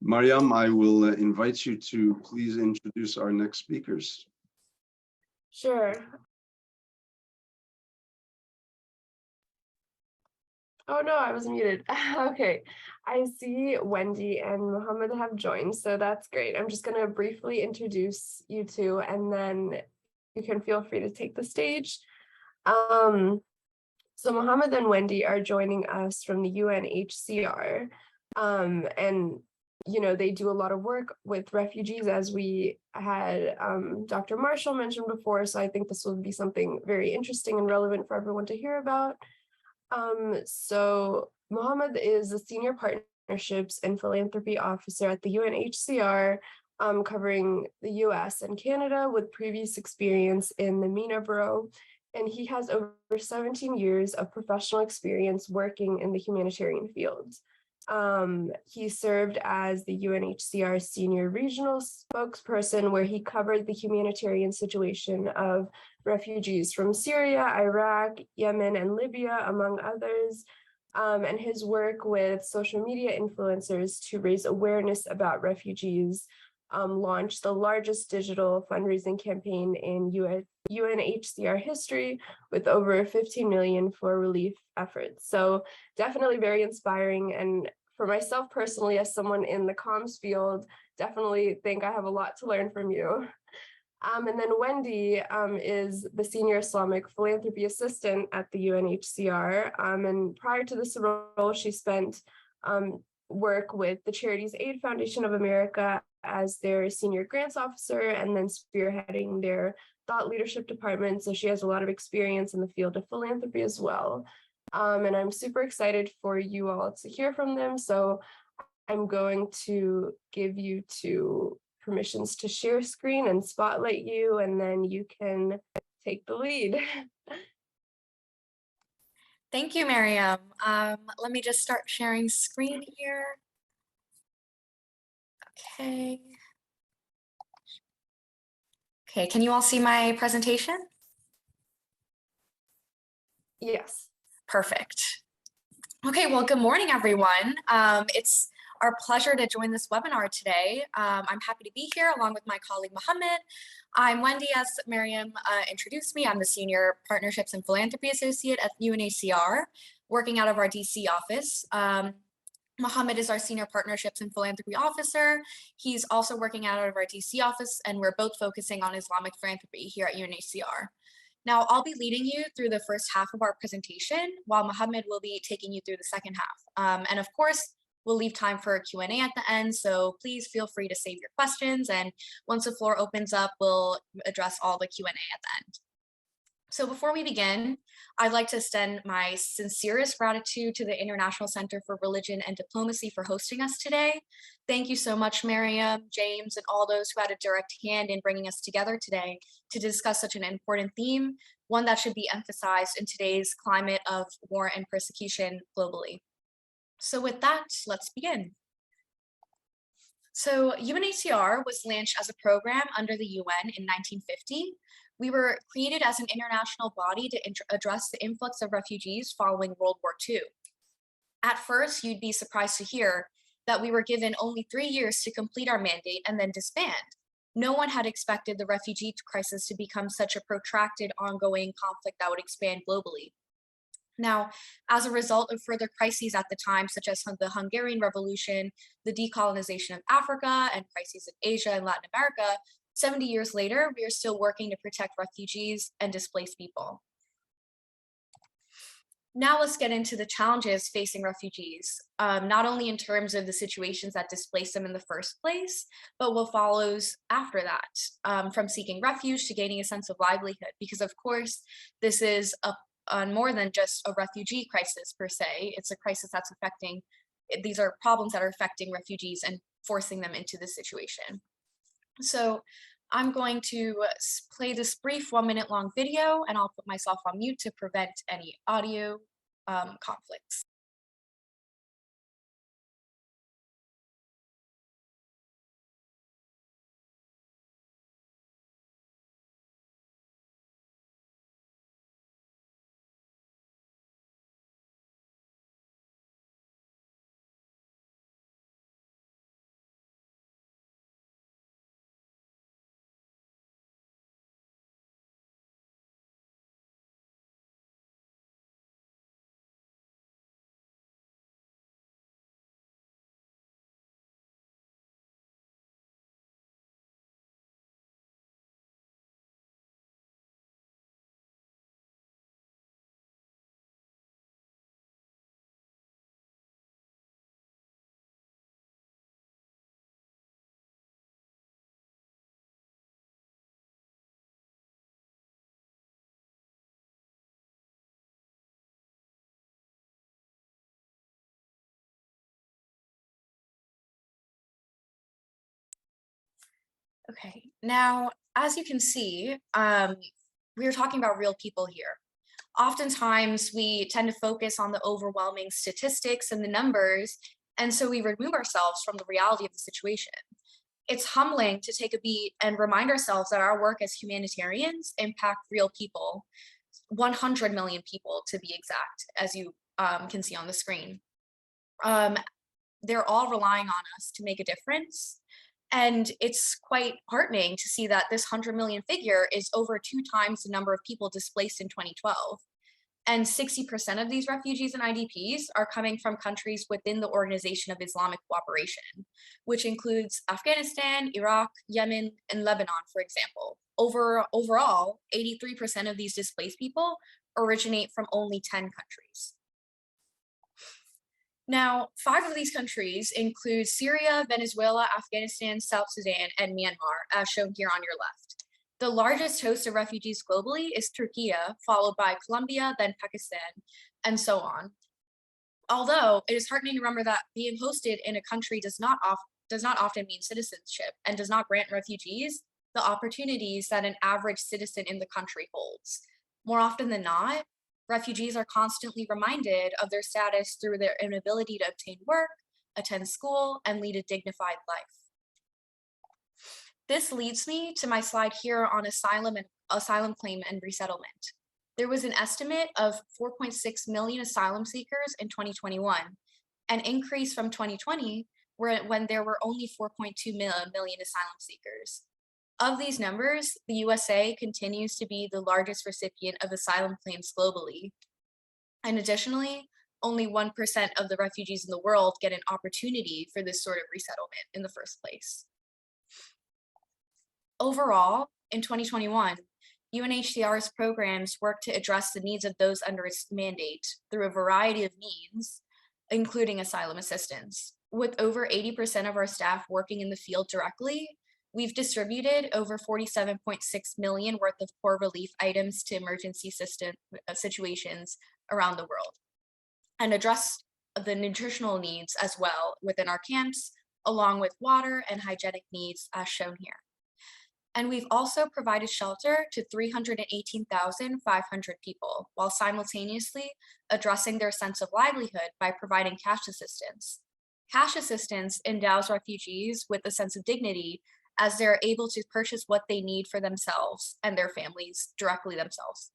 Mariam, I will invite you to please introduce our next speakers. Sure. Oh no, I was muted. Okay, I see Wendy and Mohammed have joined, so that's great. I'm just going to briefly introduce you two, and then you can feel free to take the stage. So Mohammed and Wendy are joining us from the UNHCR, and they do a lot of work with refugees, as we had Dr. Marshall mentioned before. So I think this will be something very interesting and relevant for everyone to hear about. So Mohammed is a senior partnerships and philanthropy officer at the UNHCR, covering the US and Canada, with previous experience in the MENA Bureau. And he has over 17 years of professional experience working in the humanitarian field. He served as the UNHCR senior regional spokesperson, where he covered the humanitarian situation of refugees from Syria, Iraq, Yemen, and Libya, among others, and his work with social media influencers to raise awareness about refugees launched the largest digital fundraising campaign in UNHCR history, with over 15 million for relief efforts. So definitely very inspiring. And for myself personally, as someone in the comms field, definitely think I have a lot to learn from you. And then Wendy is the Senior Islamic Philanthropy Assistant at the UNHCR. And prior to this role, she spent work with the Charities Aid Foundation of America as their Senior Grants Officer, and then spearheading their thought leadership department. So she has a lot of experience in the field of philanthropy as well. And I'm super excited for you all to hear from them. So I'm going to give you two permissions to share screen and spotlight you, and then you can take the lead. Thank you, Mariam. Let me just start sharing screen here. Okay. Okay, can you all see my presentation? Yes. Perfect. Okay, well, good morning, everyone. It's our pleasure to join this webinar today. I'm happy to be here along with my colleague, Mohammed. I'm Wendy, as Mariam introduced me. I'm the Senior Partnerships and Philanthropy Associate at UNHCR, working out of our DC office. Mohammed is our Senior Partnerships and Philanthropy Officer. He's also working out of our DC office, and we're both focusing on Islamic philanthropy here at UNHCR. Now, I'll be leading you through the first half of our presentation, while Mohammed will be taking you through the second half. And of course, we'll leave time for a Q&A at the end, so please feel free to save your questions, and once the floor opens up, we'll address all the Q&A at the end. So before we begin, I'd like to extend my sincerest gratitude to the International Center for Religion and Diplomacy for hosting us today. Thank you so much, Mariam, James, and all those who had a direct hand in bringing us together today to discuss such an important theme, one that should be emphasized in today's climate of war and persecution globally. So with that, let's begin. So UNHCR was launched as a program under the UN in 1950. We were created as an international body to address the influx of refugees following World War II. At first, you'd be surprised to hear that we were given only 3 years to complete our mandate and then disband. No one had expected the refugee crisis to become such a protracted, ongoing conflict that would expand globally. Now, as a result of further crises at the time, such as the Hungarian Revolution, the decolonization of Africa, and crises in Asia and Latin America, 70 years later, we are still working to protect refugees and displaced people. Now let's get into the challenges facing refugees, not only in terms of the situations that displaced them in the first place, but what follows after that, from seeking refuge to gaining a sense of livelihood, because of course, this is more than just a refugee crisis per se. It's a crisis that's affecting, these are problems that are affecting refugees and forcing them into this situation. So I'm going to play this brief 1-minute long video, and I'll put myself on mute to prevent any audio conflicts. Okay, now, as you can see, we are talking about real people here. Oftentimes, we tend to focus on the overwhelming statistics and the numbers, and so we remove ourselves from the reality of the situation. It's humbling to take a beat and remind ourselves that our work as humanitarians impact real people, 100 million people to be exact, as you can see on the screen. They're all relying on us to make a difference. And it's quite heartening to see that this 100 million figure is over 2 times the number of people displaced in 2012. And 60% of these refugees and IDPs are coming from countries within the Organization of Islamic Cooperation, which includes Afghanistan, Iraq, Yemen, and Lebanon, for example. Overall, 83% of these displaced people originate from only 10 countries. Now, 5 of these countries include Syria, Venezuela, Afghanistan, South Sudan, and Myanmar, as shown here on your left. The largest host of refugees globally is Turkey, followed by Colombia, then Pakistan, and so on. Although it is heartening to remember that being hosted in a country does not often mean citizenship and does not grant refugees the opportunities that an average citizen in the country holds. More often than not, refugees are constantly reminded of their status through their inability to obtain work, attend school, and lead a dignified life. This leads me to my slide here on asylum claim and resettlement. There was an estimate of 4.6 million asylum seekers in 2021, an increase from 2020, when there were only 4.2 million asylum seekers. Of these numbers, the USA continues to be the largest recipient of asylum claims globally. And additionally, only 1% of the refugees in the world get an opportunity for this sort of resettlement in the first place. Overall, in 2021, UNHCR's programs work to address the needs of those under its mandate through a variety of means, including asylum assistance. With over 80% of our staff working in the field directly, we've distributed over 47.6 million worth of poor relief items to emergency situations around the world, and address the nutritional needs as well within our camps, along with water and hygienic needs as shown here. And we've also provided shelter to 318,500 people, while simultaneously addressing their sense of livelihood by providing cash assistance. Cash assistance endows refugees with a sense of dignity as they're able to purchase what they need for themselves and their families directly themselves.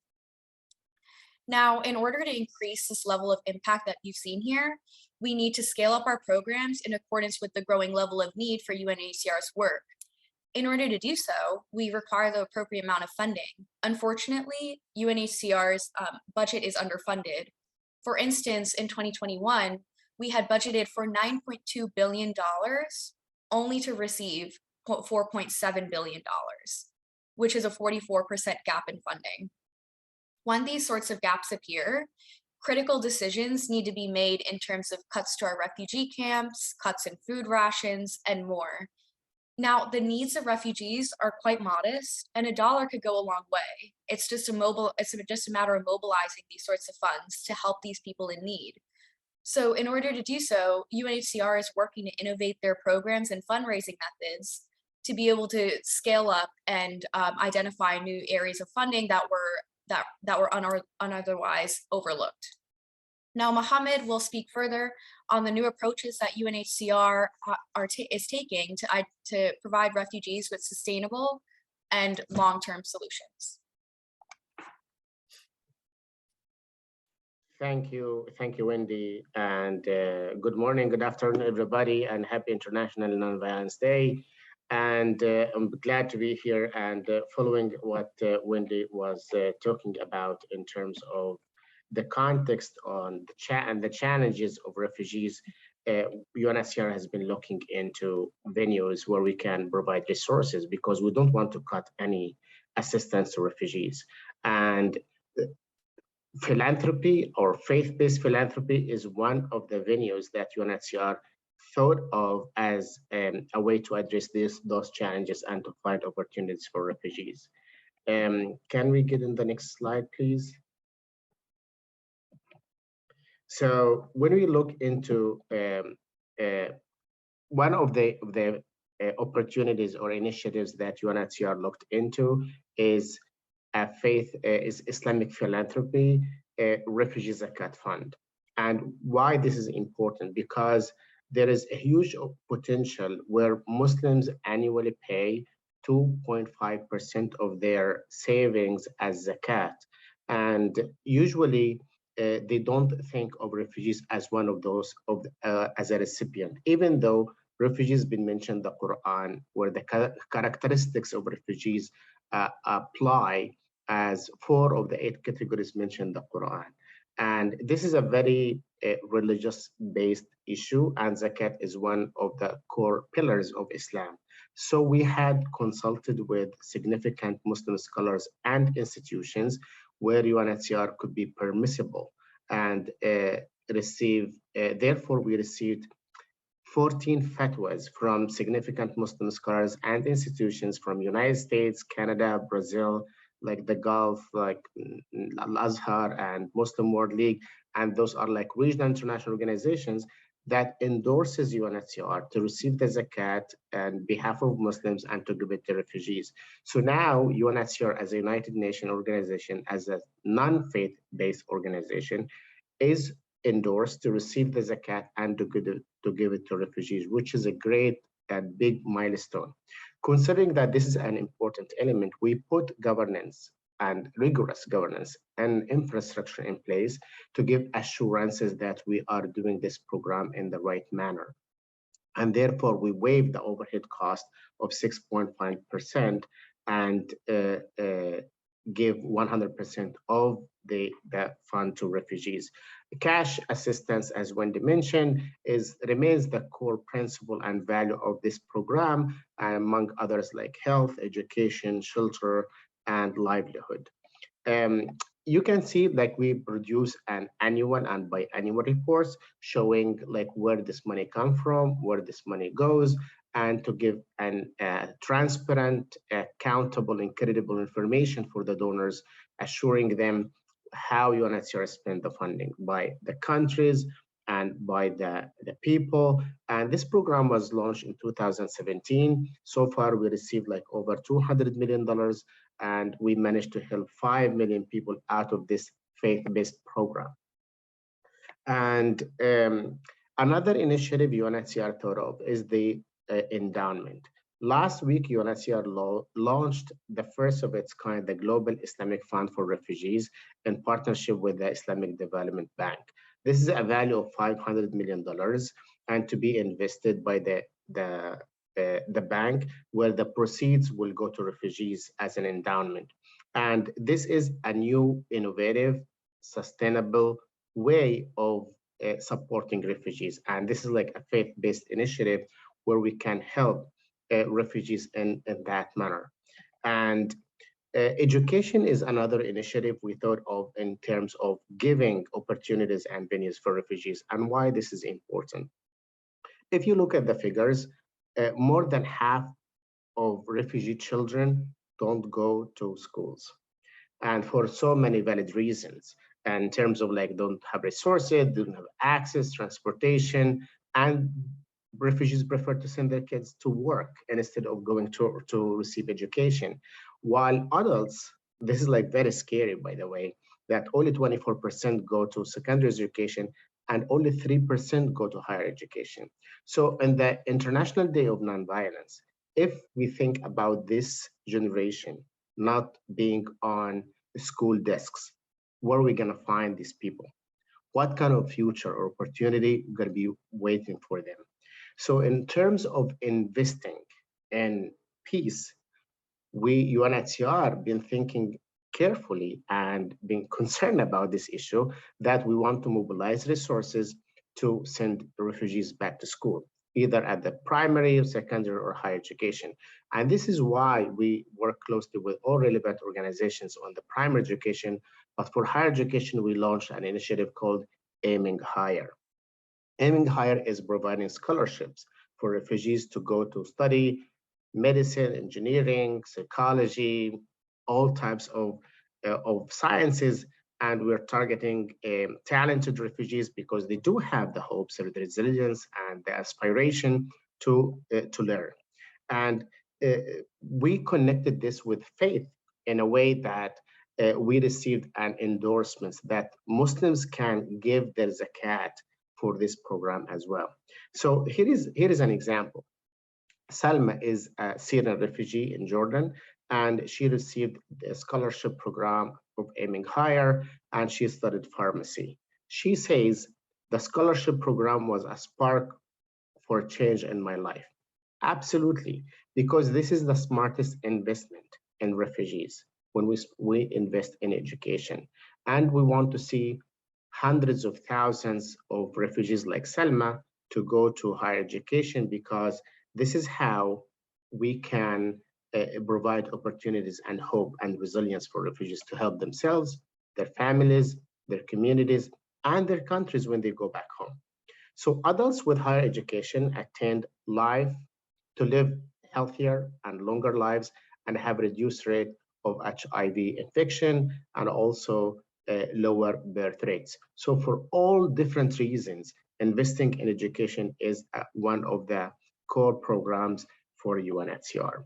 Now, in order to increase this level of impact that you've seen here, we need to scale up our programs in accordance with the growing level of need for UNHCR's work. In order to do so, we require the appropriate amount of funding. Unfortunately, UNHCR's budget is underfunded. For instance, in 2021, we had budgeted for $9.2 billion only to receive $4.7 billion, which is a 44% gap in funding. When these sorts of gaps appear, critical decisions need to be made in terms of cuts to our refugee camps, cuts in food rations, and more. Now, the needs of refugees are quite modest, and $1 could go a long way. It's just a matter of mobilizing these sorts of funds to help these people in need. So in order to do so, UNHCR is working to innovate their programs and fundraising methods to be able to scale up and identify new areas of funding that were otherwise overlooked. Now, Mohammed will speak further on the new approaches that UNHCR is taking to provide refugees with sustainable and long-term solutions. Thank you, Wendy, and good morning, good afternoon, everybody, and happy International Nonviolence Day. And I'm glad to be here and following what Wendy was talking about in terms of the context on the challenges of refugees. UNHCR has been looking into venues where we can provide resources because we don't want to cut any assistance to refugees. And philanthropy or faith-based philanthropy is one of the venues that UNHCR thought of as a way to address those challenges and to find opportunities for refugees. Can we get in the next slide, please? So when we look into one of the opportunities or initiatives that UNHCR looked into is is Islamic philanthropy, refugee zakat fund. And why this is important? Because there is a huge potential where Muslims annually pay 2.5% of their savings as zakat. And usually they don't think of refugees as one of those as a recipient, even though refugees been mentioned in the Quran, where the characteristics of refugees apply as 4 of the 8 categories mentioned in the Quran. And this is a very religious-based issue, and zakat is one of the core pillars of Islam. So we had consulted with significant Muslim scholars and institutions where UNHCR could be permissible and therefore we received 14 fatwas from significant Muslim scholars and institutions from United States, Canada, Brazil, like the Gulf, like Al-Azhar and Muslim World League, and those are like regional international organizations that endorses UNHCR to receive the zakat on behalf of Muslims and to give it to refugees. So now UNHCR as a United Nations organization, as a non-faith-based organization, is endorsed to receive the zakat and to give it to refugees, which is a great and big milestone. Considering that this is an important element, we put governance and rigorous governance and infrastructure in place to give assurances that we are doing this program in the right manner. And therefore, we waive the overhead cost of 6.5% and give 100% of the fund to refugees. Cash assistance, as Wendy mentioned, remains the core principle and value of this program, among others like health, education, shelter, and livelihood. You can see like we produce an annual and biannual reports showing like where this money comes from, where this money goes, and to give an transparent, accountable, and credible information for the donors, assuring them how UNHCR spend the funding by the countries and by the people. And this program was launched in 2017. So far, we received like over $200 million, and we managed to help 5 million people out of this faith-based program. And another initiative UNHCR thought of is the endowment. Last week, UNHCR launched the first of its kind, the Global Islamic Fund for Refugees, in partnership with the Islamic Development Bank. This is a value of $500 million and to be invested by the bank, where the proceeds will go to refugees as an endowment. And this is a new, innovative, sustainable way of supporting refugees. And this is like a faith-based initiative where we can help refugees in that manner. And education is another initiative we thought of in terms of giving opportunities and venues for refugees, and why this is important. If you look at the figures, more than half of refugee children don't go to schools, and for so many valid reasons. And in terms of like don't have resources, don't have access, transportation, and refugees prefer to send their kids to work instead of going to receive education. While adults, this is like very scary, by the way, that only 24% go to secondary education and only 3% go to higher education. So in the International Day of Nonviolence, if we think about this generation not being on school desks, where are we gonna find these people? What kind of future or opportunity gonna be waiting for them? So in terms of investing in peace, we, UNHCR, been thinking carefully and being concerned about this issue, that we want to mobilize resources to send refugees back to school, either at the primary, secondary, or higher education. And this is why we work closely with all relevant organizations on the primary education, but for higher education, we launched an initiative called Aiming Higher. Aiming Higher is providing scholarships for refugees to go to study medicine, engineering, psychology, all types of sciences. And we're targeting talented refugees because they do have the hopes, the resilience, and the aspiration to learn. And we connected this with faith in a way that we received an endorsement that Muslims can give their zakat for this program as well. So here is an example. Salma is a Syrian refugee in Jordan, and she received a scholarship program of aiming higher, and she studied pharmacy. She says, the scholarship program was a spark for change in my life. Absolutely, because this is the smartest investment in refugees when we invest in education. And we want to see hundreds of thousands of refugees like Salma to go to higher education, because this is how we can provide opportunities and hope and resilience for refugees to help themselves, their families, their communities, and their countries when they go back home. So adults with higher education attend life to live healthier and longer lives and have reduced rate of HIV infection and also lower birth rates. So for all different reasons, investing in education is one of the core programs for UNHCR.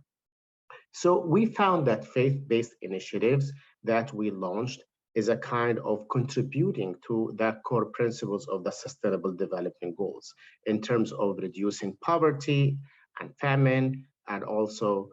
So we found that faith-based initiatives that we launched is a kind of contributing to the core principles of the Sustainable Development Goals in terms of reducing poverty and famine, and also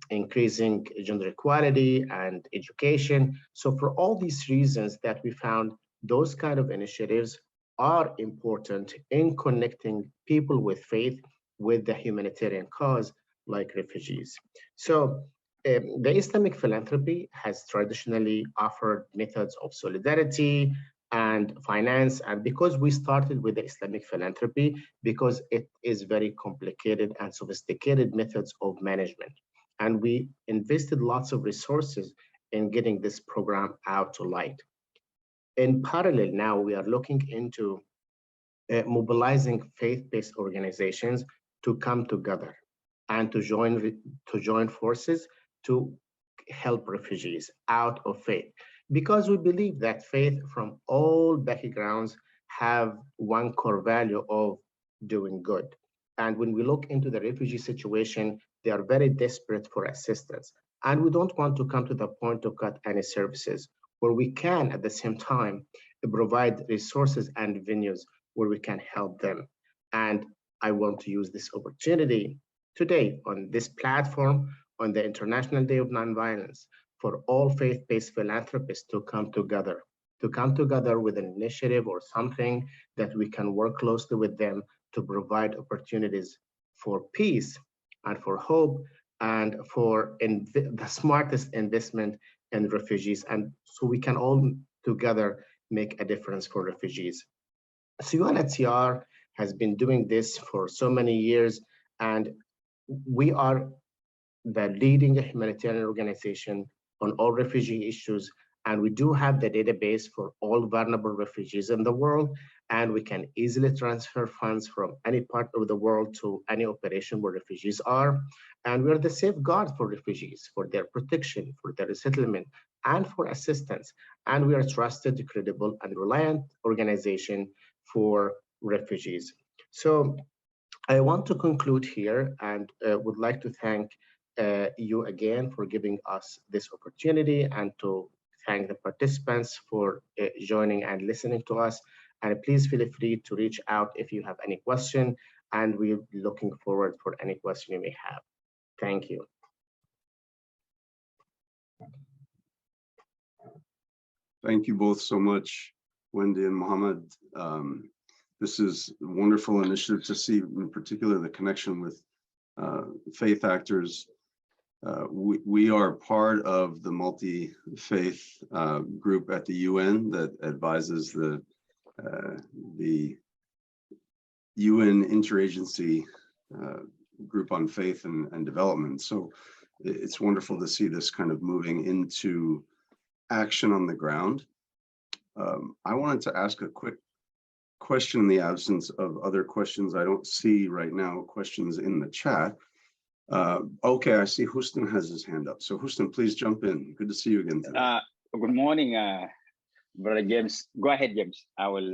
increasing gender equality and education. So for all these reasons that we found, those kind of initiatives are important in connecting people with faith with the humanitarian cause like refugees. So the Islamic philanthropy has traditionally offered methods of solidarity and finance. And because we started with the Islamic philanthropy, because it is very complicated and sophisticated methods of management. And we invested lots of resources in getting this program out to light. In parallel, now we are looking into mobilizing faith-based organizations to come together and to join forces to help refugees out of faith, because we believe that faith from all backgrounds have one core value of doing good. And when we look into the refugee situation, they are very desperate for assistance. And we don't want to come to the point to cut any services, where we can at the same time provide resources and venues where we can help them. And I want to use this opportunity today on this platform on the International Day of Nonviolence for all faith-based philanthropists to come together with an initiative or something that we can work closely with them to provide opportunities for peace and for hope and for the smartest investment in refugees. And so we can all together make a difference for refugees. So UNHCR has been doing this for so many years, and we are the leading humanitarian organization on all refugee issues, and we do have the database for all vulnerable refugees in the world, and we can easily transfer funds from any part of the world to any operation where refugees are. And we are the safeguard for refugees, for their protection, for their resettlement, and for assistance. And we are a trusted, credible, and reliant organization for refugees. So I want to conclude here and would like to thank you again for giving us this opportunity, and to thank the participants for joining and listening to us. And please feel free to reach out if you have any question, and we're looking forward for any question you may have. Thank you. Thank you both so much, Wendy and Mohammed. This is a wonderful initiative to see, in particular, the connection with faith actors. We are part of the multi-faith group at the UN that advises the UN interagency group on faith and development. So it's wonderful to see this kind of moving into action on the ground. I wanted to ask a quick question in the absence of other questions. I don't see right now questions in the chat. Okay, I see Houston has his hand up. So Houston, please jump in. Good to see you again today. Good morning, Brother James. Go ahead, James. I will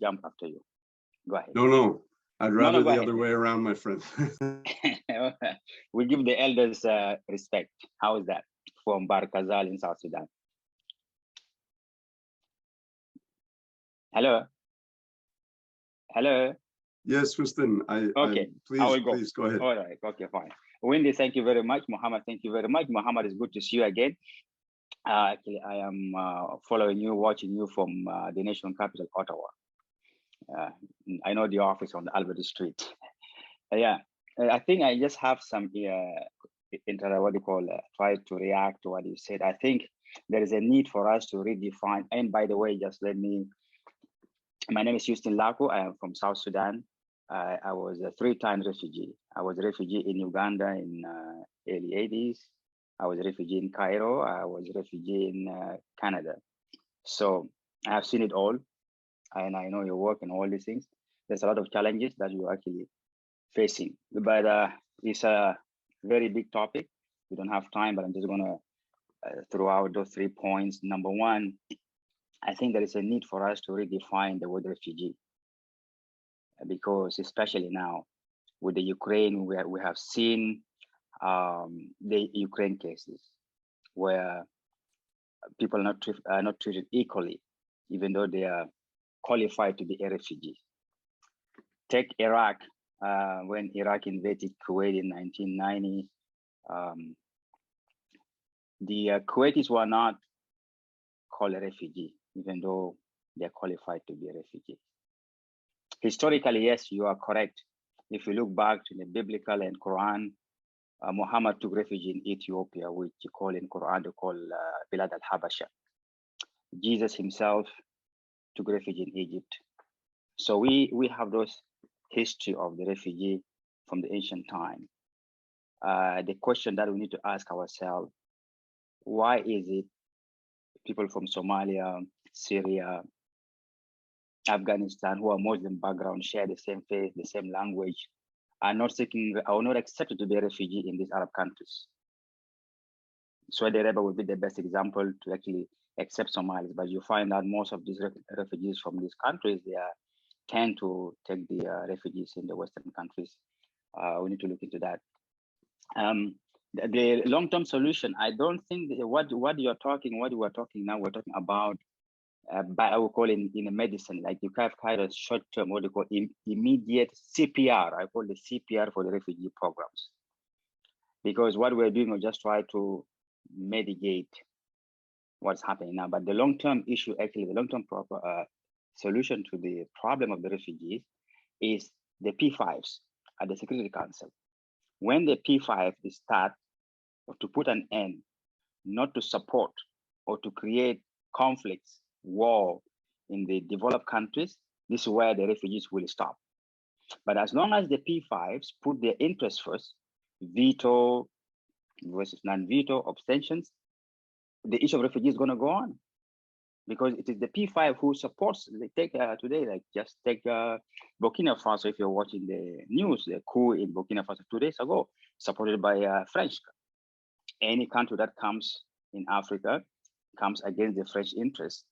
jump after you. Go ahead. No, I'd rather go the ahead. other way around, my friend. know, we give the elders respect. How is that from Barkazal in South Sudan? Hello. Hello. Yes, Hussein, Okay, please, I will go. please go ahead. All right, okay, fine. Wendy, thank you very much. Mohammed, thank you very much. Mohammed, it's good to see you again. Actually, I am following you, watching you from the national capital, Ottawa. I know the office on the Albert Street. Yeah, I think I just have some try to react to what you said. I think there is a need for us to redefine. And by the way, just let me. My name is Houston Lako. I am from South Sudan. I was a 3-time refugee. I was a refugee in Uganda in early 80s. I was a refugee in Cairo. I was a refugee in Canada. So I have seen it all. And I know your work and all these things. There's a lot of challenges that you're actually facing. But it's a very big topic. We don't have time, but I'm just gonna throw out those 3 points. Number one, I think there is a need for us to redefine the word refugee. Because especially now with the Ukraine, we have seen the Ukraine cases where people are not treated equally, even though they are qualified to be a refugee. Take Iraq, when Iraq invaded Kuwait in 1990, the Kuwaitis were not called a refugee, even though they're qualified to be a refugee. Historically, yes, you are correct. If you look back to the biblical and Quran, Muhammad took refuge in Ethiopia, which you call in Quran, they call Bilad al-Habasha. Jesus himself took refuge in Egypt. So we have those history of the refugee from the ancient time. The question that we need to ask ourselves, why is it people from Somalia, Syria, Afghanistan, who are Muslim background, share the same faith, the same language, are not accepted to be a refugee in these Arab countries? Saudi Arabia would be the best example to actually accept Somalis, but you find out most of these refugees from these countries, they tend to take the refugees in the Western countries. We need to look into that. The long-term solution, I don't think what we are talking now, we're talking about, I would call it in a medicine, like you have kind of short-term, what they call immediate CPR. I call the CPR for the refugee programs. Because what we're doing is just try to mitigate what's happening now. But the long-term issue, actually, the long-term solution to the problem of the refugees is the P5s at the Security Council. When the P5 is start to put an end, not to support or to create conflicts, war in the developed countries, this is where the refugees will stop. But as long as the P5s put their interests first, veto versus non-veto, abstentions, the issue of refugees is going to go on. Because it is the P5 who supports, take today, like just take Burkina Faso, if you're watching the news, the coup in Burkina Faso 2 days ago, supported by French. Any country that comes in Africa comes against the French interests,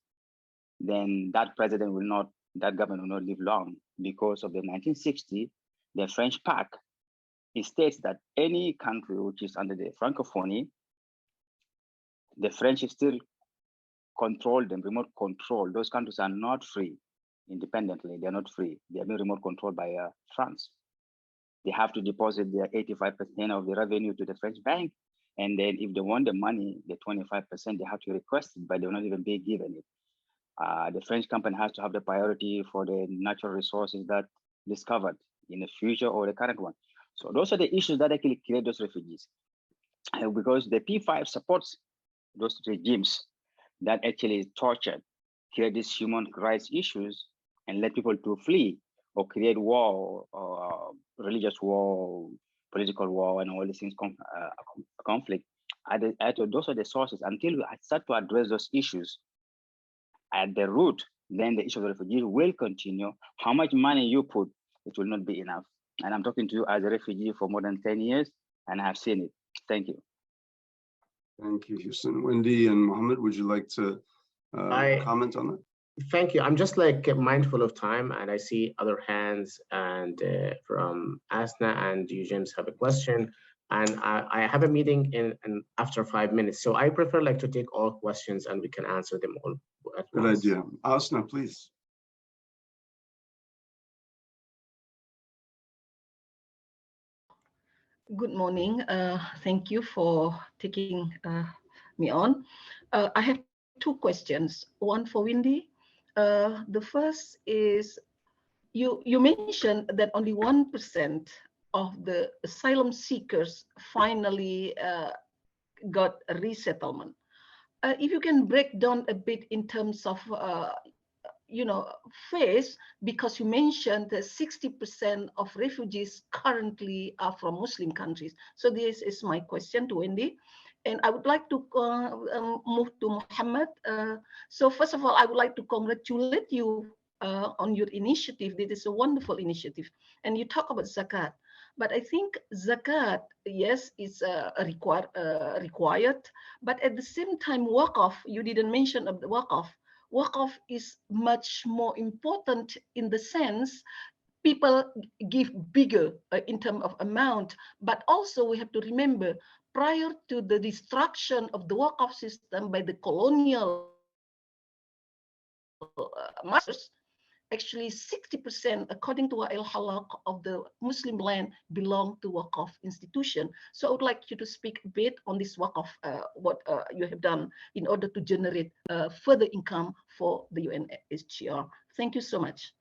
then that president will not, that government will not live long, because of the 1960, the French Pact, it states that any country which is under the Francophonie, the French still control them, remote control. Those countries are not free independently. They're not free. They're being remote controlled by France. They have to deposit their 85% of the revenue to the French bank. And then if they want the money, the 25%, they have to request it, but they will not even be given it. The French company has to have the priority for the natural resources that discovered in the future or the current one. So those are the issues that actually create those refugees. Because the P5 supports those regimes that actually torture, create these human rights issues and let people to flee or create war or religious war, political war, and all these things, conflict. Those are the sources. Until we start to address those issues at the root, then the issue of the refugees will continue. How much money you put, it will not be enough. And I'm talking to you as a refugee for more than 10 years, and I have seen it. Thank you. Thank you, Houston. Wendy and Mohammed, would you like to comment on that? Thank you. I'm just like mindful of time, and I see other hands, and from Asna and you, James, have a question. And I have a meeting in after 5 minutes, so I prefer like to take all questions and we can answer them all at Good once. idea. Asna, please. Good morning. Thank you for taking me on. I have two questions, one for Wendy. The first is, you mentioned that only 1% of the asylum seekers finally got a resettlement. If you can break down a bit in terms of phase, because you mentioned that 60% of refugees currently are from Muslim countries. So this is my question to Wendy. And I would like to move to Mohammed. So first of all, I would like to congratulate you on your initiative. This is a wonderful initiative. And you talk about zakat. But I think zakat, yes, is required. But at the same time, waqf, you didn't mention of the waqf. Waqf is much more important in the sense people give bigger in terms of amount, but also we have to remember prior to the destruction of the waqf system by the colonial masters, actually 60%, according to al-halaq of the Muslim land, belong to waqf institution. So I would like you to speak a bit on this waqf, what you have done in order to generate further income for the UNHCR. Thank you so much.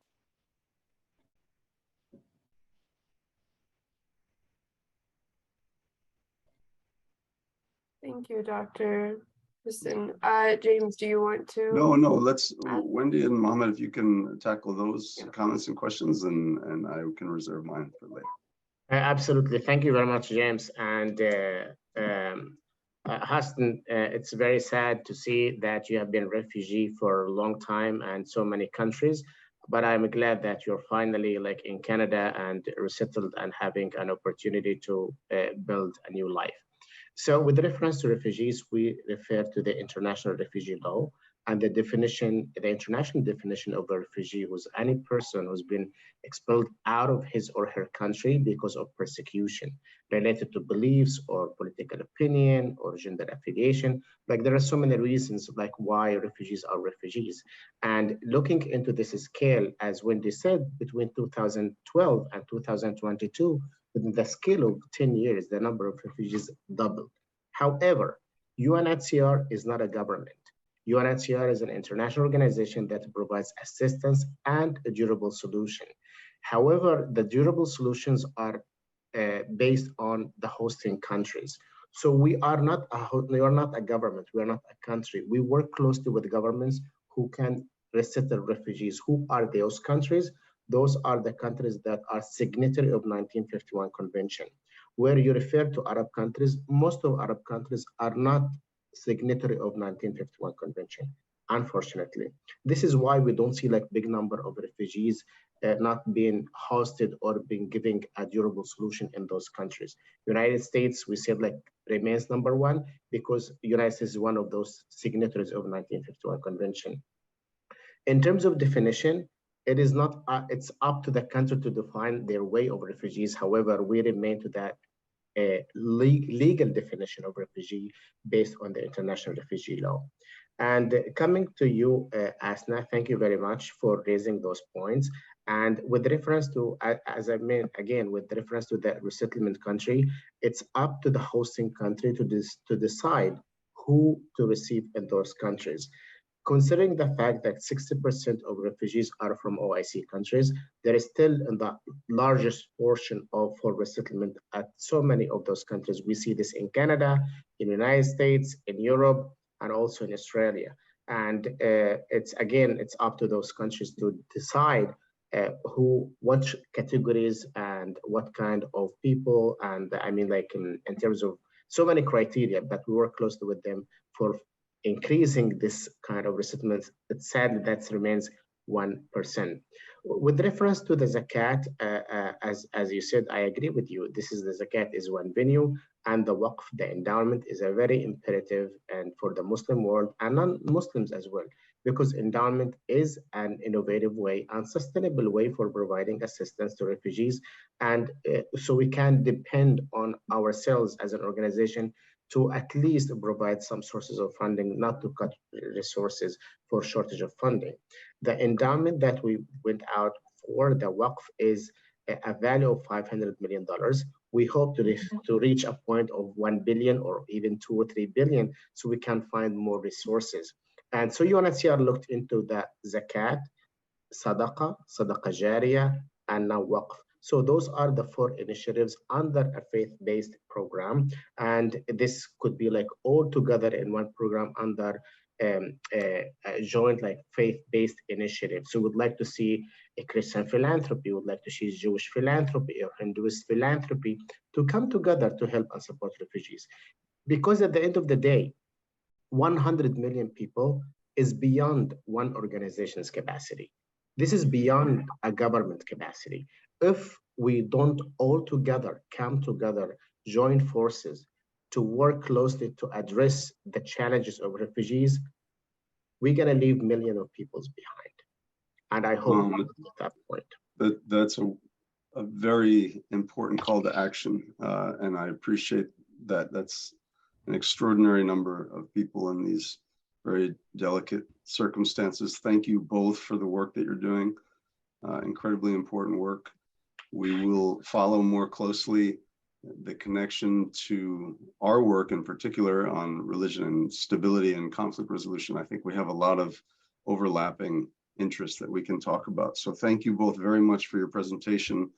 Thank you, Dr. Kristen. James, do you want to? No, let's, Wendy and Mohammed, if you can tackle those comments and questions, and I can reserve mine for later. Absolutely. Thank you very much, James. And Hassan, it's very sad to see that you have been a refugee for a long time and so many countries, but I'm glad that you're finally like in Canada and resettled and having an opportunity to build a new life. So with reference to refugees, we refer to the international refugee law and the definition, the international definition of a refugee was any person who's been expelled out of his or her country because of persecution related to beliefs or political opinion or gender affiliation. Like there are so many reasons like why refugees are refugees. And looking into this scale, as Wendy said, between 2012 and 2022, within the scale of 10 years, the number of refugees doubled. However, UNHCR is not a government. UNHCR is an international organization that provides assistance and a durable solution. However, the durable solutions are based on the hosting countries. So we are not a government, we are not a country. We work closely with governments who can resettle refugees. Who are those countries? Those are the countries that are signatory of 1951 Convention. Where you refer to Arab countries, most of Arab countries are not signatory of 1951 Convention, unfortunately. This is why we don't see like big number of refugees not being hosted or being given a durable solution in those countries. United States, we said like remains number one because United States is one of those signatories of 1951 Convention. In terms of definition, it is not, it's up to the country to define their way of refugees. However, we remain to that legal definition of refugee based on the international refugee law. And coming to you, Asna, thank you very much for raising those points. And with reference to, as I mean, again, with reference to the resettlement country, it's up to the hosting country to decide who to receive in those countries. Considering the fact that 60% of refugees are from OIC countries, there is still the largest portion for resettlement at so many of those countries. We see this in Canada, in the United States, in Europe, and also in Australia. And it's up to those countries to decide what categories and what kind of people, and I mean like in terms of so many criteria, but we work closely with them for increasing this kind of resettlement. It's sad that remains 1%. With reference to the zakat, as you said, I agree with you. This is the zakat is one venue, and the waqf, the endowment, is a very imperative and for the Muslim world and non-Muslims as well, because endowment is an innovative way and sustainable way for providing assistance to refugees. And so we can depend on ourselves as an organization to at least provide some sources of funding, not to cut resources for shortage of funding. The endowment that we went out for, the Waqf, is a value of $500 million. We hope to reach a point of 1 billion or even 2 or 3 billion, so we can find more resources. And so UNHCR looked into the zakat, sadaqah, sadaqah jariyah, and now waqf. So those are the 4 initiatives under a faith-based program. And this could be like all together in one program under a joint like faith-based initiative. So we'd like to see a Christian philanthropy, would like to see Jewish philanthropy or Hinduist philanthropy to come together to help and support refugees. Because at the end of the day, 100 million people is beyond one organization's capacity. This is beyond a government capacity. If we don't all together come together, join forces to work closely to address the challenges of refugees, we're gonna leave millions of people behind. And I hope at that point. That's a very important call to action. And I appreciate that. That's an extraordinary number of people in these very delicate circumstances. Thank you both for the work that you're doing. Incredibly important work. We will follow more closely the connection to our work in particular on religion and stability and conflict resolution. I think we have a lot of overlapping interests that we can talk about. So thank you both very much for your presentation.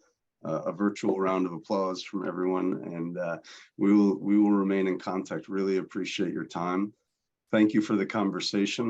A virtual round of applause from everyone, and we will remain in contact. Really appreciate your time. Thank you for the conversation.